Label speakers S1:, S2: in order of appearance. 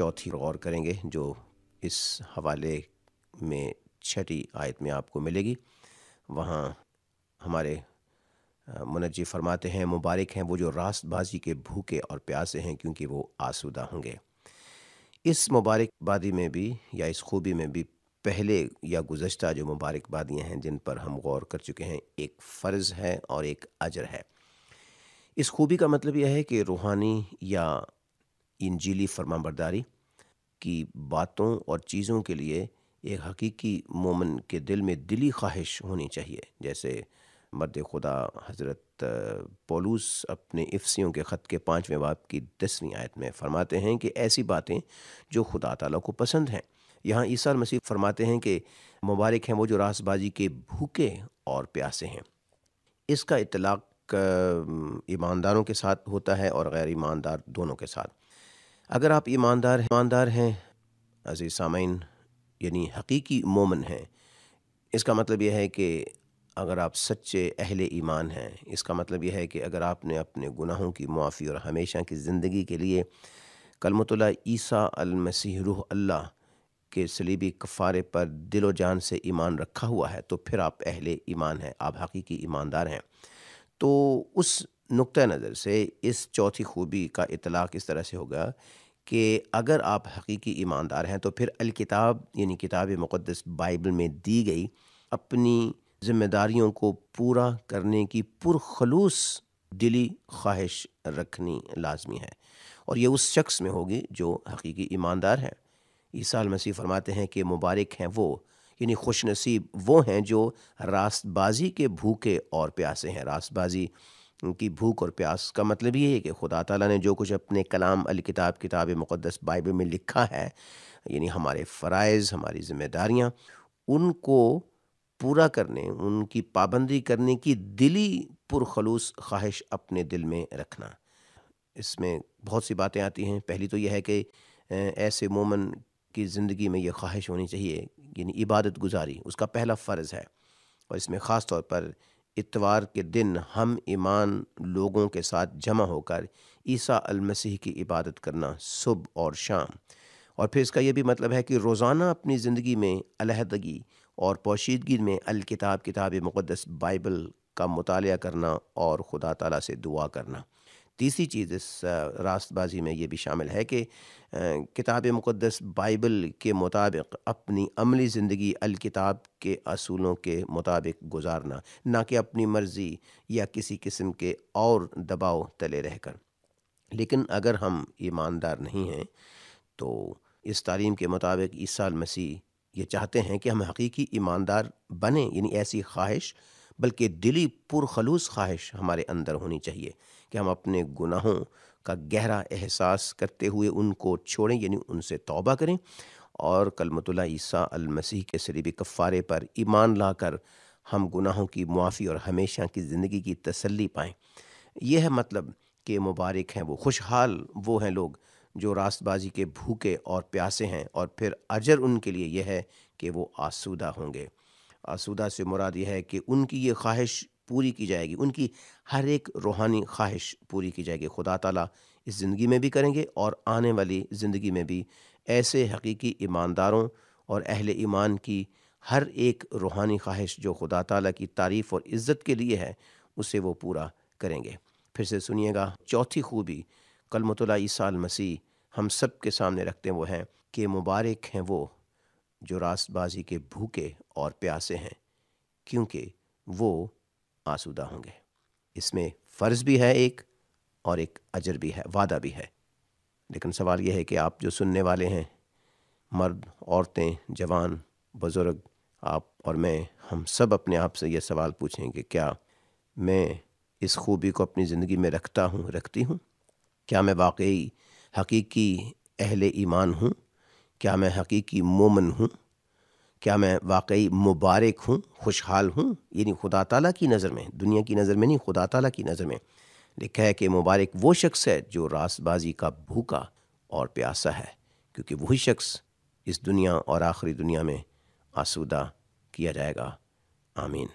S1: چوتھی غور کریں گے جو اس حوالے میں 6 آیت میں آپ کو ملے گی۔ وہاں ہمارے منجی فرماتے ہیں مبارک ہیں وہ جو راست بازی کے بھوکے اور پیاسے ہیں کیونکہ وہ آسودہ ہوں گے۔ اس مبارک بادی میں بھی یا اس خوبی میں بھی پہلے یا گزشتہ جو مبارک بادیاں ہیں جن پر ہم غور کر چکے ہیں، ایک فرض ہے اور ایک اجر ہے۔ اس خوبی کا مطلب یہ ہے کہ روحانی یا انجیلی فرمانبرداری کی باتوں اور چیزوں کے لیے ایک حقیقی مومن کے دل میں دلی خواہش ہونی چاہیے، جیسے مرد خدا حضرت پولس اپنے افسیوں کے خط کے 5ویں باب کی 10ویں آیت میں فرماتے ہیں کہ ایسی باتیں جو خدا تعالیٰ کو پسند ہیں۔ یہاں عیسیٰ مسیح فرماتے ہیں کہ مبارک ہیں وہ جو راست بازی کے بھوکے اور پیاسے ہیں۔ اس کا اطلاق ایمانداروں کے ساتھ ہوتا ہے اور غیر ایماندار دونوں کے ساتھ۔ اگر آپ ایماندار ہیں عزیز سامعین، یعنی حقیقی مومن ہیں، اس کا مطلب یہ ہے کہ اگر آپ سچے اہل ایمان ہیں، اس کا مطلب یہ ہے کہ اگر آپ نے اپنے گناہوں کی معافی اور ہمیشہ کی زندگی کے لیے کلمۃ اللہ عیسیٰ المسیح روح اللہ کے صلیبی کفارے پر دل و جان سے ایمان رکھا ہوا ہے تو پھر آپ اہل ایمان ہیں، آپ حقیقی ایماندار ہیں۔ تو اس نقطہ نظر سے اس چوتھی خوبی کا اطلاق اس طرح سے ہوگا کہ اگر آپ حقیقی ایماندار ہیں تو پھر الکتاب یعنی کتاب مقدس بائبل میں دی گئی اپنی ذمہ داریوں کو پورا کرنے کی پرخلوص دلی خواہش رکھنی لازمی ہے، اور یہ اس شخص میں ہوگی جو حقیقی ایماندار ہے۔ عیسیٰ المسیح فرماتے ہیں کہ مبارک ہیں وہ، یعنی خوش نصیب وہ ہیں جو راست بازی کے بھوکے اور پیاسے ہیں۔ راست بازی کی بھوک اور پیاس کا مطلب یہ ہے کہ خدا تعالیٰ نے جو کچھ اپنے کلام الکتاب کتاب مقدس بائبل میں لکھا ہے، یعنی ہمارے فرائض، ہماری ذمہ داریاں، ان کو پورا کرنے، ان کی پابندی کرنے کی دلی پرخلوص خواہش اپنے دل میں رکھنا۔ اس میں بہت سی باتیں آتی ہیں۔ پہلی تو یہ ہے کہ ایسے مومن کی زندگی میں یہ خواہش ہونی چاہیے، یعنی عبادت گزاری اس کا پہلا فرض ہے، اور اس میں خاص طور پر اتوار کے دن ہم ایمان لوگوں کے ساتھ جمع ہو کر عیسیٰ المسیح کی عبادت کرنا صبح اور شام۔ اور پھر اس کا یہ بھی مطلب ہے کہ روزانہ اپنی زندگی میں علیحدگی اور پوشیدگی میں الکتاب کتاب مقدس بائبل کا مطالعہ کرنا اور خدا تعالیٰ سے دعا کرنا۔ تیسری چیز اس راست بازی میں یہ بھی شامل ہے کہ کتاب مقدس بائبل کے مطابق اپنی عملی زندگی الکتاب کے اصولوں کے مطابق گزارنا، نہ کہ اپنی مرضی یا کسی قسم کے اور دباؤ تلے رہ کر۔ لیکن اگر ہم ایماندار نہیں ہیں تو اس تعلیم کے مطابق عیسیٰ المسیح یہ چاہتے ہیں کہ ہم حقیقی ایماندار بنیں، یعنی ایسی خواہش بلکہ دلی پرخلوص خواہش ہمارے اندر ہونی چاہیے کہ ہم اپنے گناہوں کا گہرا احساس کرتے ہوئے ان کو چھوڑیں، یعنی ان سے توبہ کریں، اور کلمۃ اللہ عیسیٰ المسیح کے صلیبی کفارے پر ایمان لا کر ہم گناہوں کی معافی اور ہمیشہ کی زندگی کی تسلی پائیں۔ یہ ہے مطلب کہ مبارک ہیں وہ، خوشحال وہ ہیں لوگ جو راست بازی کے بھوکے اور پیاسے ہیں، اور پھر اجر ان کے لیے یہ ہے کہ وہ آسودہ ہوں گے۔ آسودہ سے مراد یہ ہے کہ ان کی یہ خواہش پوری کی جائے گی، ان کی ہر ایک روحانی خواہش پوری کی جائے گی۔ خدا تعالیٰ اس زندگی میں بھی کریں گے اور آنے والی زندگی میں بھی ایسے حقیقی ایمانداروں اور اہل ایمان کی ہر ایک روحانی خواہش جو خدا تعالیٰ کی تعریف اور عزت کے لیے ہے اسے وہ پورا کریں گے۔ پھر سے سنیے گا، چوتھی خوبی کلمۃ اللہ عیسیٰ المسیح ہم سب کے سامنے رکھتے ہیں وہ ہیں کہ مبارک ہیں وہ جو راست بازی کے بھوکے اور پیاسے ہیں کیونکہ وہ آسودہ ہوں گے۔ اس میں فرض بھی ہے ایک، اور ایک اجر بھی ہے، وعدہ بھی ہے۔ لیکن سوال یہ ہے کہ آپ جو سننے والے ہیں، مرد، عورتیں، جوان، بزرگ، آپ اور میں، ہم سب اپنے آپ سے یہ سوال پوچھیں کہ کیا میں اس خوبی کو اپنی زندگی میں رکھتا ہوں، رکھتی ہوں؟ کیا میں واقعی حقیقی اہل ایمان ہوں؟ کیا میں حقیقی مومن ہوں؟ کیا میں واقعی مبارک ہوں، خوشحال ہوں؟ یعنی خدا تعالیٰ کی نظر میں، دنیا کی نظر میں نہیں، خدا تعالیٰ کی نظر میں لکھا ہے کہ مبارک وہ شخص ہے جو راست بازی کا بھوکا اور پیاسا ہے، کیونکہ وہی شخص اس دنیا اور آخری دنیا میں آسودہ کیا جائے گا۔ آمین۔